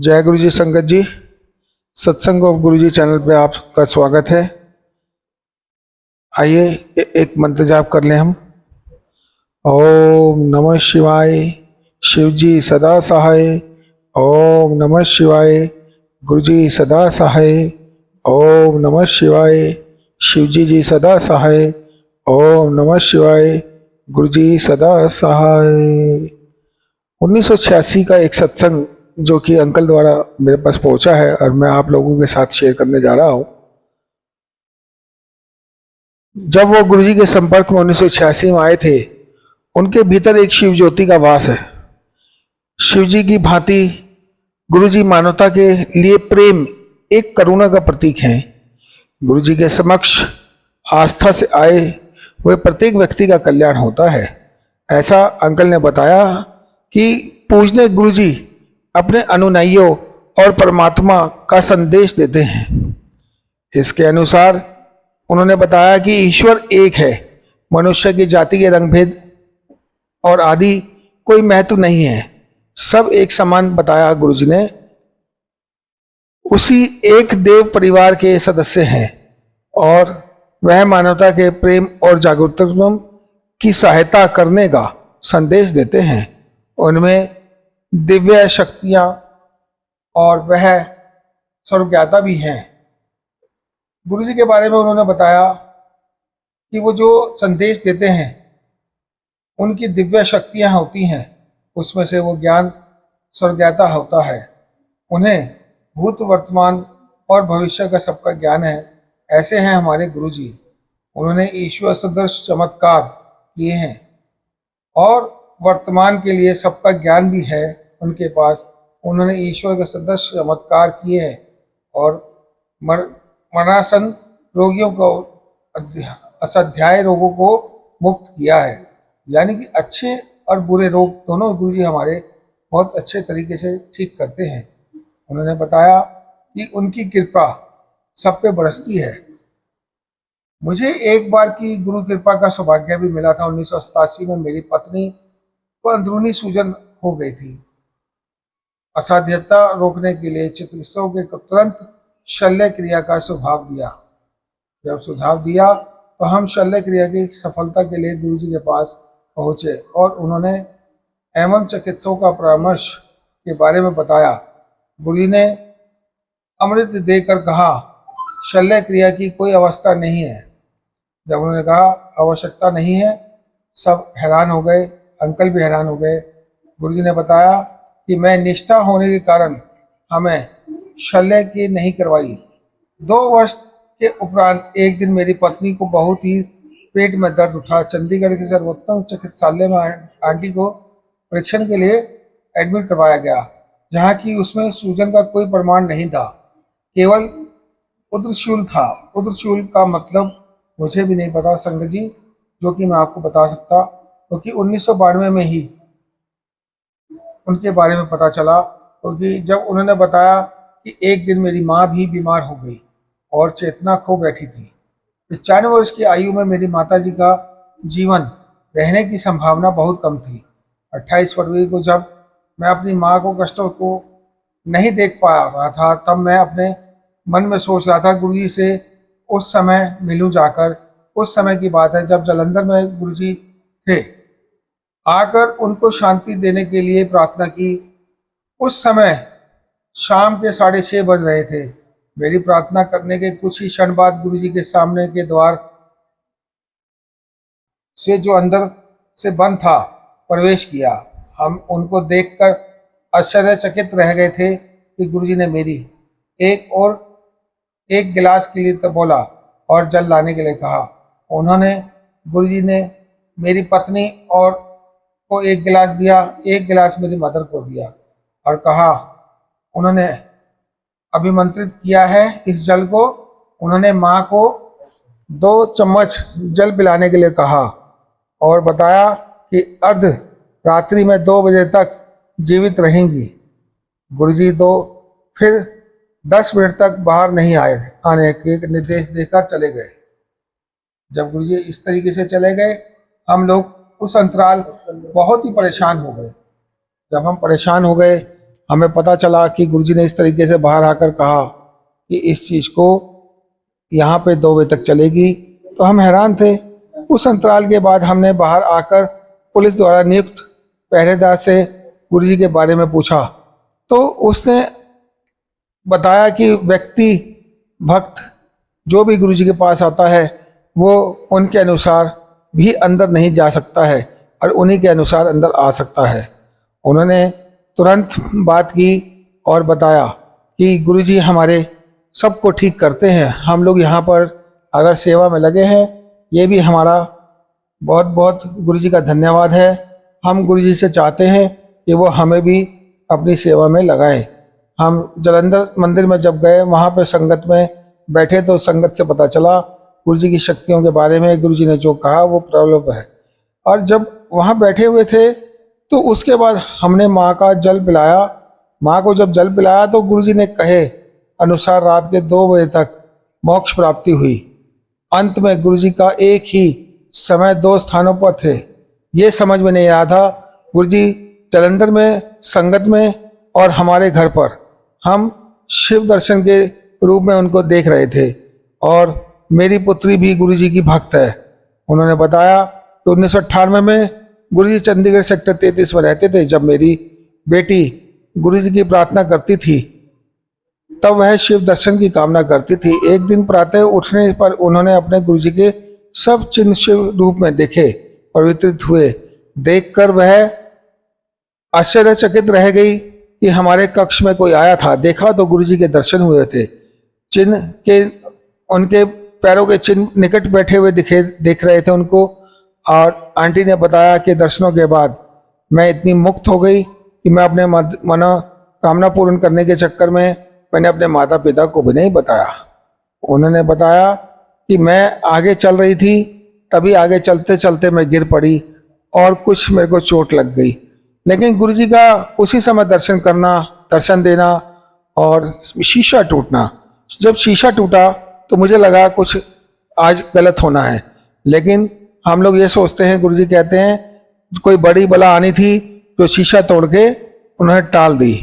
जय गुरु जी संगत जी, सत्संग ऑफ गुरु जी चैनल पे आपका स्वागत है। आइए एक मंत्र जाप कर लें हम। ओम नमः शिवाय, शिव जी सदा सहाय। ओम नमः शिवाय, गुरु जी सदा सहाय। ओम नमः शिवाय, शिव जी सदा सहाय। ओम नमः शिवाय, गुरु जी सदा सहाय। 1986 का एक सत्संग जो कि अंकल द्वारा मेरे पास पहुंचा है और मैं आप लोगों के साथ शेयर करने जा रहा हूं। जब वो गुरुजी के संपर्क में 1986 में आए थे, उनके भीतर एक शिव ज्योति का वास है। शिव जी की भांति गुरुजी मानवता के लिए प्रेम, एक करुणा का प्रतीक हैं। गुरुजी के समक्ष आस्था से आए हुए प्रत्येक व्यक्ति का कल्याण होता है, ऐसा अंकल ने बताया कि पूजने गुरुजी अपने अनुयायियों और परमात्मा का संदेश देते हैं। इसके अनुसार उन्होंने बताया कि ईश्वर एक है, मनुष्य की जाति के रंग भेद और आदि कोई महत्व नहीं है, सब एक समान बताया गुरुजी ने। उसी एक देव परिवार के सदस्य हैं और वह मानवता के प्रेम और जागरूकता की सहायता करने का संदेश देते हैं। उनमें दिव्य शक्तियां और वह सर्वज्ञता भी हैं। गुरुजी के बारे में उन्होंने बताया कि वो जो संदेश देते हैं उनकी दिव्य शक्तियां होती हैं, उसमें से वो ज्ञान सर्वज्ञता होता है। उन्हें भूत वर्तमान और भविष्य का सबका ज्ञान है। ऐसे हैं हमारे गुरुजी। उन्होंने ईश्वर सदृश चमत्कार किए हैं और वर्तमान के लिए सबका ज्ञान भी है उनके पास। उन्होंने ईश्वर के सदृश चमत्कार किए हैं और मरणासन रोगियों को, असाध्याय रोगों को मुक्त किया है। यानी कि अच्छे और बुरे रोग दोनों गुरुजी हमारे बहुत अच्छे तरीके से ठीक करते हैं। उन्होंने बताया कि उनकी कृपा सब पे बरसती है। मुझे एक बार की गुरु कृपा का सौभाग्य भी मिला था। 1987 में मेरी पत्नी को अंदरूनी सूजन हो गई थी। असाध्यता रोकने के लिए चिकित्सकों के तुरंत शल्य क्रिया का सुझाव दिया। जब सुझाव दिया तो हम शल्य क्रिया की सफलता के लिए गुरुजी के पास पहुंचे और उन्होंने एवं चिकित्सकों का परामर्श के बारे में बताया। गुरुजी ने अमृत देकर कहा, शल्य क्रिया की कोई अवस्था नहीं है। जब उन्होंने कहा आवश्यकता नहीं है, सब हैरान हो गए, अंकल भी हैरान हो गए। गुरुजी ने बताया कि मैं निष्ठा होने के कारण हमें शल्य की नहीं करवाई। 2 वर्ष के उपरांत एक दिन मेरी पत्नी को बहुत ही पेट में दर्द उठा। चंडीगढ़ के सर्वोत्तम चिकित्सालय में आंटी को परीक्षण के लिए एडमिट करवाया गया, जहाँ की उसमें सूजन का कोई प्रमाण नहीं था, केवल उद्रशूल था। उद्रशूल का मतलब मुझे भी नहीं पता संगत जी, जो कि मैं आपको बता सकता, क्योंकि 1992 में ही उनके बारे में पता चला। क्योंकि जब उन्होंने बताया कि एक दिन मेरी माँ भी बीमार हो गई और चेतना खो बैठी थी। 95 वर्ष की आयु में मेरी माता जी का जीवन रहने की संभावना बहुत कम थी। 28 फरवरी को जब मैं अपनी माँ को कष्टों को नहीं देख पा रहा था, तब मैं अपने मन में सोच रहा था गुरुजी से उस समय मिलूं जाकर। उस समय की बात है जब जालंधर में गुरुजी थे। आकर उनको शांति देने के लिए प्रार्थना की। उस समय शाम के 6:30 बज रहे थे। मेरी प्रार्थना करने के कुछ ही क्षण बाद गुरुजी के सामने के द्वार से, जो अंदर से बंद था, प्रवेश किया। हम उनको देखकर आश्चर्यचकित रह गए थे कि गुरुजी ने मेरी एक गिलास के लिए तो बोला और जल लाने के लिए कहा। उन्होंने, गुरुजी ने मेरी पत्नी और को एक गिलास दिया, एक गिलास मेरी मदर को दिया और कहा, उन्होंने अभिमंत्रित किया है इस जल को। उन्होंने माँ को 2 चम्मच जल पिलाने के लिए कहा और बताया कि अर्ध रात्रि में 2 बजे तक जीवित रहेंगी। गुरुजी फिर 10 मिनट तक बाहर नहीं आने के निर्देश देकर चले गए। जब गुरुजी इस तरीके से चले गए, हम लोग उस अंतराल बहुत ही परेशान हो गए। जब हम परेशान हो गए, हमें पता चला कि गुरुजी ने इस तरीके से बाहर आकर कहा कि इस चीज़ को यहाँ पे 2 बजे तक चलेगी, तो हम हैरान थे। उस अंतराल के बाद हमने बाहर आकर पुलिस द्वारा नियुक्त पहरेदार से गुरुजी के बारे में पूछा, तो उसने बताया कि व्यक्ति भक्त जो भी गुरुजी के पास आता है वो उनके अनुसार भी अंदर नहीं जा सकता है और उन्हीं के अनुसार अंदर आ सकता है। उन्होंने तुरंत बात की और बताया कि गुरुजी हमारे सबको ठीक करते हैं, हम लोग यहाँ पर अगर सेवा में लगे हैं, ये भी हमारा बहुत बहुत गुरुजी का धन्यवाद है। हम गुरुजी से चाहते हैं कि वो हमें भी अपनी सेवा में लगाएं। हम जालंधर मंदिर में जब गए, वहाँ पे संगत में बैठे तो संगत से पता चला गुरुजी की शक्तियों के बारे में। गुरुजी ने जो कहा वो प्रलोभ है। और जब वहाँ बैठे हुए थे तो उसके बाद हमने माँ का जल पिलाया। माँ को जब जल पिलाया तो गुरुजी ने कहे अनुसार रात के 2 बजे तक मोक्ष प्राप्ति हुई। अंत में गुरुजी का एक ही समय 2 स्थानों पर थे, ये समझ में नहीं आया था। गुरुजी जालंधर में संगत में और हमारे घर पर हम शिव दर्शन के रूप में उनको देख रहे थे। और मेरी पुत्री भी गुरुजी की भक्त है। उन्होंने बताया कि 1998 में गुरुजी चंडीगढ़ सेक्टर 33 में रहते थे। जब मेरी बेटी गुरुजी की प्रार्थना करती थी तब वह शिव दर्शन की कामना करती थी। एक दिन प्रातः उठने पर उन्होंने अपने गुरुजी के सब चिन्ह शिव रूप में देखे, पवित्रित हुए। देखकर वह आश्चर्यचकित रह गई कि हमारे कक्ष में कोई आया था। देखा तो गुरुजी के दर्शन हुए थे। चिन्ह के उनके पैरों के चिन्ह निकट बैठे हुए दिख रहे थे उनको। और आंटी ने बताया कि दर्शनों के बाद मैं इतनी मुक्त हो गई कि मैं अपने मनोकामना पूर्ण करने के चक्कर में मैंने अपने माता पिता को भी नहीं बताया। उन्होंने बताया कि मैं आगे चल रही थी, तभी आगे चलते चलते मैं गिर पड़ी और कुछ मेरे को चोट लग गई। लेकिन गुरुजी का उसी समय दर्शन करना, दर्शन देना और शीशा टूटना। जब शीशा टूटा तो मुझे लगा कुछ आज गलत होना है। लेकिन हम लोग ये सोचते हैं, गुरुजी कहते हैं कोई बड़ी बला आनी थी जो शीशा तोड़ के उन्हें टाल दी।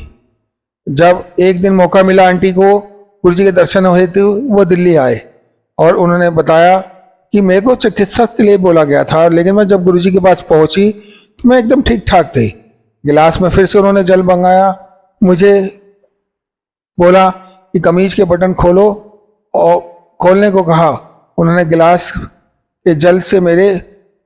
जब एक दिन मौका मिला आंटी को, गुरुजी के दर्शन हुए थे, वो दिल्ली आए और उन्होंने बताया कि मेरे को चिकित्सक के लिए बोला गया था, लेकिन मैं जब गुरुजी के पास पहुंची तो मैं एकदम ठीक ठाक थी। गिलास में फिर से उन्होंने जल मंगाया, मुझे बोला कि कमीज के बटन खोलो और खोलने को कहा। उन्होंने गिलास के जल से मेरे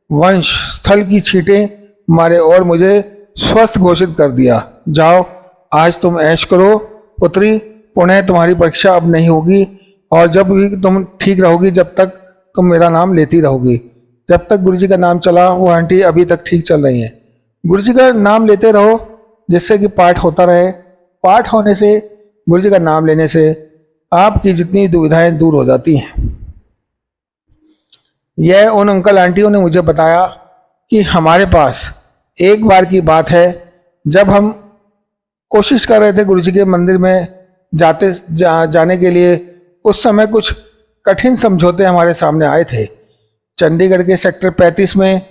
वंश स्थल की छींटें मारे और मुझे स्वस्थ घोषित कर दिया। जाओ आज तुम ऐश करो पुत्री, पुनः तुम्हारी परीक्षा अब नहीं होगी और जब भी तुम ठीक रहोगी जब तक तुम मेरा नाम लेती रहोगी। जब तक गुरुजी का नाम चला वो आंटी अभी तक ठीक चल रही हैं। गुरुजी का नाम लेते रहो जिससे कि पाठ होता रहे। पाठ होने से, गुरुजी का नाम लेने से आपकी जितनी दुविधाएं दूर हो जाती हैं। यह उन अंकल आंटियों ने मुझे बताया कि हमारे पास एक बार की बात है, जब हम कोशिश कर रहे थे गुरुजी के मंदिर में जाने के लिए, उस समय कुछ कठिन समझौते हमारे सामने आए थे। चंडीगढ़ के सेक्टर 35 में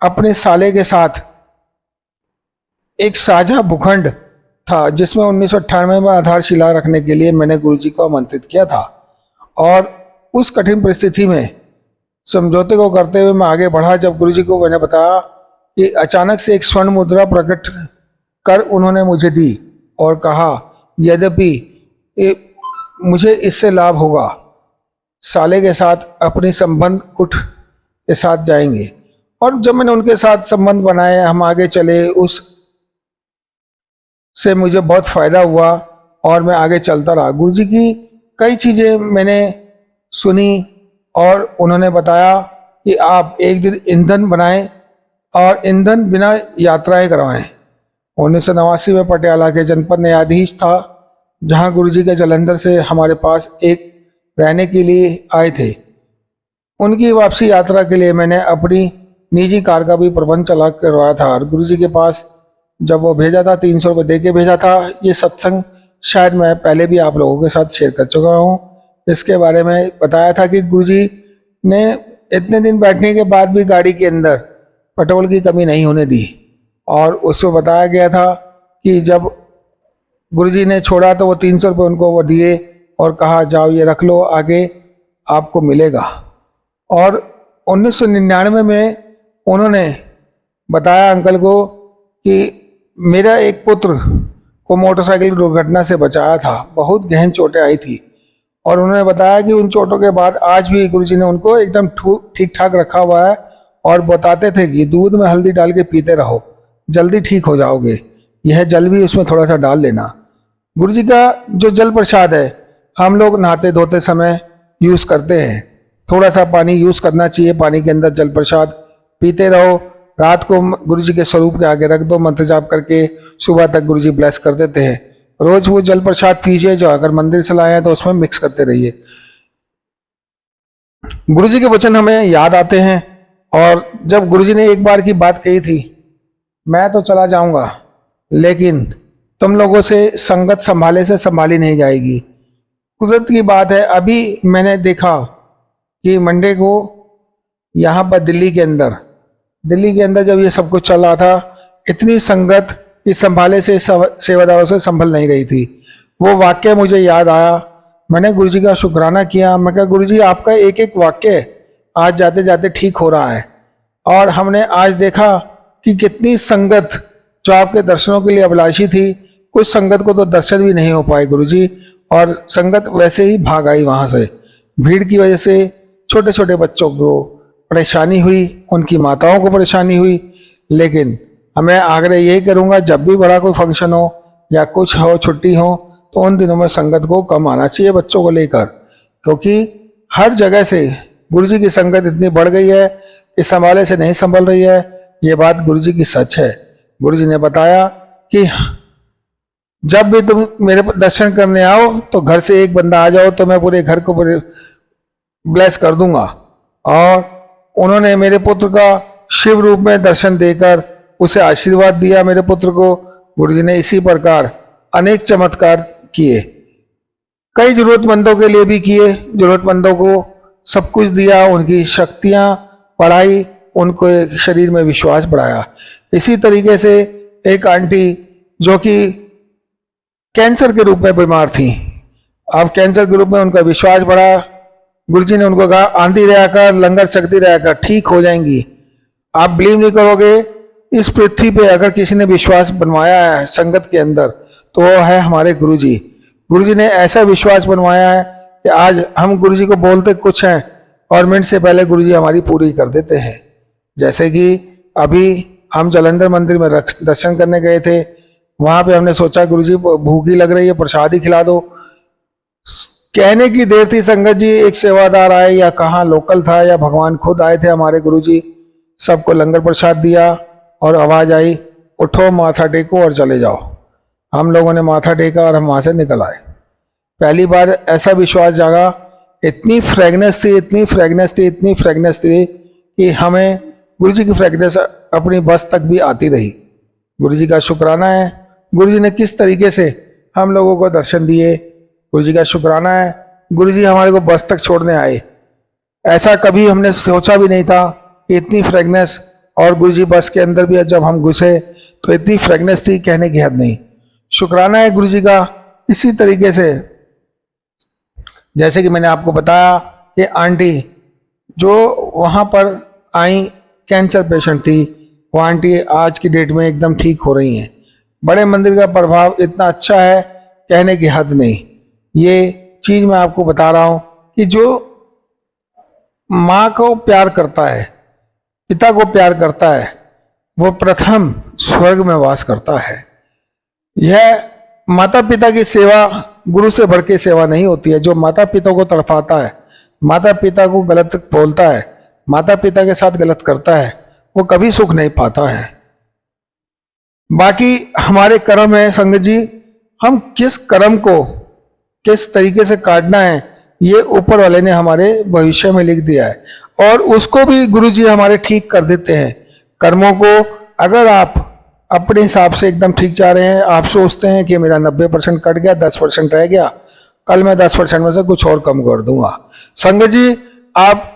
अपने साले के साथ एक साझा भूखंड था जिसमें 1998 में आधारशिला रखने के लिए मैंने गुरुजी को आमंत्रित किया था। और उस कठिन परिस्थिति में समझौते को करते हुए मैं आगे बढ़ा। जब गुरुजी को मैंने बताया कि अचानक से एक स्वर्ण मुद्रा प्रकट कर उन्होंने मुझे दी और कहा यद्यपि मुझे इससे लाभ होगा, साले के साथ अपनी संबंध कुट के साथ जाएंगे। और जब मैंने उनके साथ संबंध बनाए, हम आगे चले, उस से मुझे बहुत फ़ायदा हुआ और मैं आगे चलता रहा। गुरुजी की कई चीज़ें मैंने सुनी और उन्होंने बताया कि आप एक दिन ईंधन बनाएं और ईंधन बिना यात्राएं करवाएं। 1989 में पटियाला के जनपद न्यायाधीश था, जहां गुरुजी के जालंधर से हमारे पास एक रहने के लिए आए थे। उनकी वापसी यात्रा के लिए मैंने अपनी निजी कार का भी प्रबंध चला करवाया था और गुरुजी के पास जब वो भेजा था 300 रुपये दे के भेजा था। ये सत्संग शायद मैं पहले भी आप लोगों के साथ शेयर कर चुका हूँ। इसके बारे में बताया था कि गुरुजी ने इतने दिन बैठने के बाद भी गाड़ी के अंदर पेट्रोल की कमी नहीं होने दी। और उसमें बताया गया था कि जब गुरुजी ने छोड़ा तो वो 300 रुपये उनको वो दिए और कहा जाओ ये रख लो, आगे आपको मिलेगा। और 1999 में उन्होंने बताया अंकल को कि मेरा एक पुत्र को मोटरसाइकिल दुर्घटना से बचाया था, बहुत गहन चोटें आई थी, और उन्होंने बताया कि उन चोटों के बाद आज भी गुरुजी ने उनको एकदम ठीक ठाक रखा हुआ है और बताते थे कि दूध में हल्दी डाल के पीते रहो, जल्दी ठीक हो जाओगे, यह जल भी उसमें थोड़ा सा डाल लेना। गुरुजी का जो जल प्रसाद है हम लोग नहाते धोते समय यूज़ करते हैं, थोड़ा सा पानी यूज़ करना चाहिए, पानी के अंदर जल प्रसाद पीते रहो, रात को गुरुजी के स्वरूप के आगे रख दो, मंत्र जाप करके सुबह तक गुरुजी ब्लेस कर देते हैं। रोज वो जल प्रसाद पीजिए, जो अगर मंदिर से लाए हैं तो उसमें मिक्स करते रहिए। गुरुजी के वचन हमें याद आते हैं, और जब गुरुजी ने एक बार की बात कही थी, मैं तो चला जाऊंगा लेकिन तुम लोगों से संगत संभाले से संभाली नहीं जाएगी। कुदरत की बात है, अभी मैंने देखा कि मंडे को यहाँ पर दिल्ली के अंदर जब ये सब कुछ चल रहा था, इतनी संगत इस संभाले से सेवादारों से संभल नहीं रही थी। वो वाक्य मुझे याद आया, मैंने गुरुजी का शुक्राना किया। मैं कहा गुरुजी आपका एक एक वाक्य आज जाते जाते ठीक हो रहा है, और हमने आज देखा कि कितनी संगत जो आपके दर्शनों के लिए अभिलाषी थी, कुछ संगत को तो दर्शन भी नहीं हो पाए गुरुजी, और संगत वैसे ही भाग आई वहाँ से। भीड़ की वजह से छोटे छोटे बच्चों को परेशानी हुई, उनकी माताओं को परेशानी हुई, लेकिन मैं आग्रह यही करूँगा, जब भी बड़ा कोई फंक्शन हो या कुछ हो, छुट्टी हो, तो उन दिनों में संगत को कम आना चाहिए बच्चों को लेकर, क्योंकि हर जगह से गुरुजी की संगत इतनी बढ़ गई है कि संभाले से नहीं संभल रही है। ये बात गुरुजी की सच है। गुरुजी ने बताया कि जब भी तुम मेरे दर्शन करने आओ तो घर से एक बंदा आ जाओ तो मैं पूरे घर को ब्लेस कर दूंगा। और उन्होंने मेरे पुत्र का शिव रूप में दर्शन देकर उसे आशीर्वाद दिया। मेरे पुत्र को गुरुजी ने इसी प्रकार अनेक चमत्कार किए, कई जरूरतमंदों के लिए भी किए, जरूरतमंदों को सब कुछ दिया, उनकी शक्तियां बढ़ाई, उनको शरीर में विश्वास बढ़ाया। इसी तरीके से एक आंटी जो कि कैंसर के रूप में बीमार थी, अब कैंसर के रूप में उनका विश्वास बढ़ा। गुरुजी ने उनको कहा आंधी रहा कर, लंगर चकती रहा कर, ठीक हो जाएंगी। आप बिलीव नहीं करोगे, इस पृथ्वी पे अगर किसी ने विश्वास बनवाया है संगत के अंदर तो वो है हमारे गुरुजी। गुरुजी ने ऐसा विश्वास बनवाया है कि आज हम गुरुजी को बोलते कुछ हैं और मिनट से पहले गुरुजी हमारी पूरी कर देते हैं। जैसे कि अभी हम जालंधर मंदिर में दर्शन करने गए थे, वहां पे हमने सोचा गुरुजी भूखी लग रही है, प्रसाद ही खिला दो। कहने की देर थी, संगत जी एक सेवादार आए या कहाँ लोकल था या भगवान खुद आए थे हमारे गुरुजी, सबको लंगर प्रसाद दिया और आवाज आई उठो माथा टेको और चले जाओ। हम लोगों ने माथा टेका और हम वहां से निकल आए। पहली बार ऐसा विश्वास जागा, इतनी फ्रेगनेंस थी, इतनी फ्रेगनेंस थी, इतनी फ्रेगनेंस थी कि हमें गुरुजी की फ्रेगनेंस अपनी बस तक भी आती रही। गुरुजी का शुक्राना है, गुरुजी ने किस तरीके से हम लोगों को दर्शन दिए, गुरुजी का शुक्राना है। गुरुजी हमारे को बस तक छोड़ने आए, ऐसा कभी हमने सोचा भी नहीं था कि इतनी फ्रेगनेंस। और गुरुजी बस के अंदर भी जब हम घुसे तो इतनी फ्रेगनेंस थी, कहने की हद नहीं। शुक्राना है गुरुजी का। इसी तरीके से जैसे कि मैंने आपको बताया कि आंटी जो वहाँ पर आई कैंसर पेशेंट थी, वो आंटी आज की डेट में एकदम ठीक हो रही हैं। बड़े मंदिर का प्रभाव इतना अच्छा है, कहने की हद नहीं। ये चीज़ मैं आपको बता रहा हूँ कि जो माँ को प्यार करता है, पिता को प्यार करता है, वो प्रथम स्वर्ग में वास करता है। यह माता पिता की सेवा गुरु से बढ़ के सेवा नहीं होती है। जो माता पिता को तड़फाता है, माता पिता को गलत बोलता है, माता पिता के साथ गलत करता है, वो कभी सुख नहीं पाता है। बाकी हमारे कर्म है संगत जी, हम किस कर्म को किस तरीके से काटना है ये ऊपर वाले ने हमारे भविष्य में लिख दिया है, और उसको भी गुरु जी हमारे ठीक कर देते हैं। कर्मों को अगर आप अपने हिसाब से एकदम ठीक जा रहे हैं, आप सोचते हैं कि मेरा 90% कट गया, 10% रह गया, कल मैं 10% में से कुछ और कम कर दूंगा। संगत जी, आप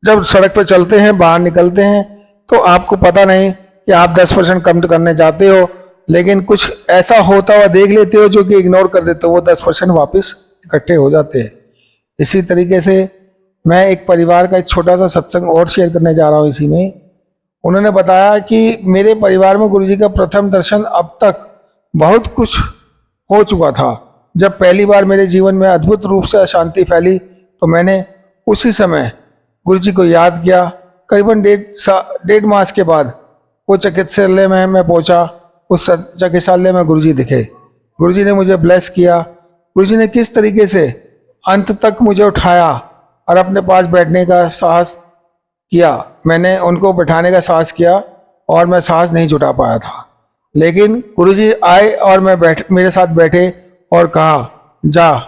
जब सड़क पर चलते हैं, बाहर निकलते हैं, तो आपको पता नहीं कि आप 10% कम करने जाते हो लेकिन कुछ ऐसा होता हुआ देख लेते हो जो कि इग्नोर कर देते हो, वो 10% वापस इकट्ठे हो जाते हैं। इसी तरीके से मैं एक परिवार का एक छोटा सा सत्संग और शेयर करने जा रहा हूँ इसी में। उन्होंने बताया कि मेरे परिवार में गुरुजी का प्रथम दर्शन अब तक बहुत कुछ हो चुका था। जब पहली बार मेरे जीवन में अद्भुत रूप से अशांति फैली तो मैंने उसी समय गुरुजी को याद किया। करीबन 1.5 मास के बाद वो चिकित्सालय में मैं पहुंचा। उस चिकित्सालय में गुरुजी दिखे। गुरुजी ने मुझे ब्लेस किया। गुरुजी ने किस तरीके से अंत तक मुझे उठाया और अपने पास बैठने का साहस किया। मैंने उनको बैठाने का साहस किया और मैं साहस नहीं जुटा पाया था, लेकिन गुरुजी आए और मेरे साथ बैठे और कहा, जा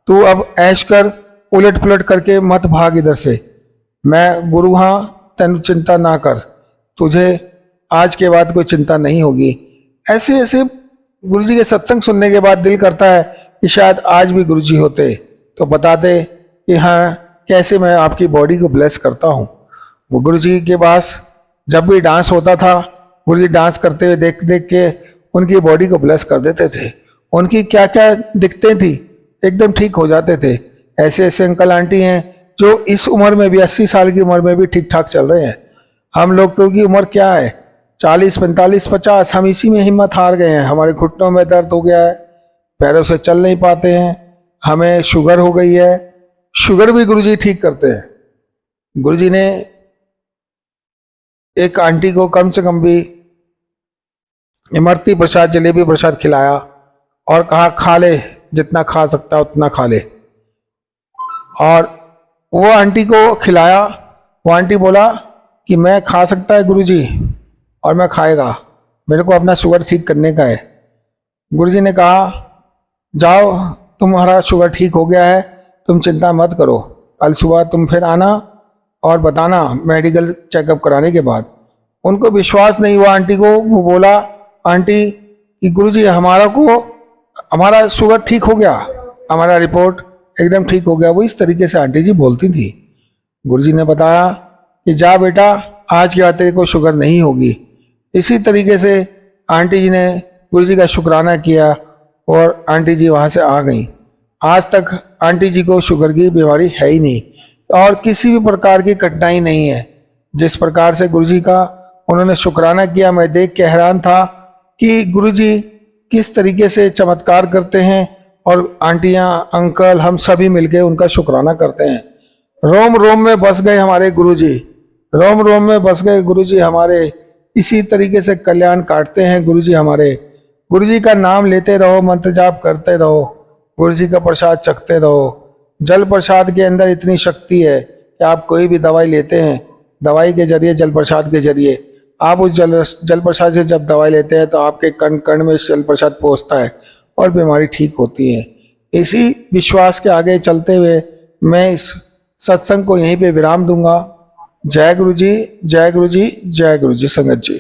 तू अब ऐश कर, उलट पुलट करके मत भाग इधर से। मैं गुरु हाँ, तेन चिंता ना कर, तुझे आज के बाद कोई चिंता नहीं होगी। ऐसे ऐसे गुरुजी के सत्संग सुनने के बाद दिल करता है कि शायद आज भी गुरुजी होते तो बताते कि हाँ कैसे मैं आपकी बॉडी को ब्लेस करता हूँ। वो गुरुजी के पास जब भी डांस होता था, गुरुजी डांस करते हुए देख देख के उनकी बॉडी को ब्लेस कर देते थे। उनकी क्या क्या दिक्कतें थी एकदम ठीक हो जाते थे। ऐसे ऐसे अंकल आंटी हैं जो इस उम्र में भी 80 साल की उम्र में भी ठीक ठाक चल रहे हैं। हम लोग की उम्र क्या है, 40, 45, 50, हम इसी में हिम्मत हार गए हैं। हमारे घुटनों में दर्द हो गया है, पैरों से चल नहीं पाते हैं, हमें शुगर हो गई है। शुगर भी गुरुजी ठीक करते हैं। गुरुजी ने एक आंटी को कम से कम भी इमरती प्रसाद, जलेबी प्रसाद खिलाया और कहा खा ले, जितना खा सकता उतना खा ले। और वो आंटी को खिलाया। वो आंटी बोला कि मैं खा सकता है गुरुजी और मैं खाएगा, मेरे को अपना शुगर ठीक करने का है। गुरुजी ने कहा जाओ, तुम्हारा शुगर ठीक हो गया है, तुम चिंता मत करो, कल सुबह तुम फिर आना और बताना मेडिकल चेकअप कराने के बाद। उनको विश्वास नहीं हुआ आंटी को। वो बोला आंटी कि गुरुजी हमारा शुगर ठीक हो गया, हमारा रिपोर्ट एकदम ठीक हो गया। वो इस तरीके से आंटी जी बोलती थी। गुरुजी ने बताया कि जा बेटा, आज के बाद तेरे को शुगर नहीं होगी। इसी तरीके से आंटी जी ने गुरुजी का शुक्राना किया और आंटी जी वहाँ से आ गई। आज तक आंटी जी को शुगर की बीमारी है ही नहीं और किसी भी प्रकार की कठिनाई नहीं है। जिस प्रकार से गुरुजी का उन्होंने शुक्राना किया, मैं देख के हैरान था कि गुरुजी किस तरीके से चमत्कार करते हैं और आंटियां, अंकल, हम सभी मिलके उनका शुक्राना करते हैं। रोम रोम में बस गए हमारे गुरुजी, रोम रोम में बस गए गुरुजी हमारे। इसी तरीके से कल्याण काटते हैं गुरुजी हमारे। गुरुजी का नाम लेते रहो, मंत्र जाप करते रहो, गुरुजी का प्रसाद चखते रहो। जल प्रसाद के अंदर इतनी शक्ति है कि आप कोई भी दवाई लेते हैं, दवाई के जरिए, जल प्रसाद के जरिए आप उस जल प्रसाद से जब दवाई लेते हैं तो आपके कण कण में जल प्रसाद पहुँचता है और बीमारी ठीक होती है। इसी विश्वास के आगे चलते हुए मैं इस सत्संग को यहीं पे विराम दूंगा। जय गुरु जी, जय गुरु जी, जय गुरु जी संगत जी।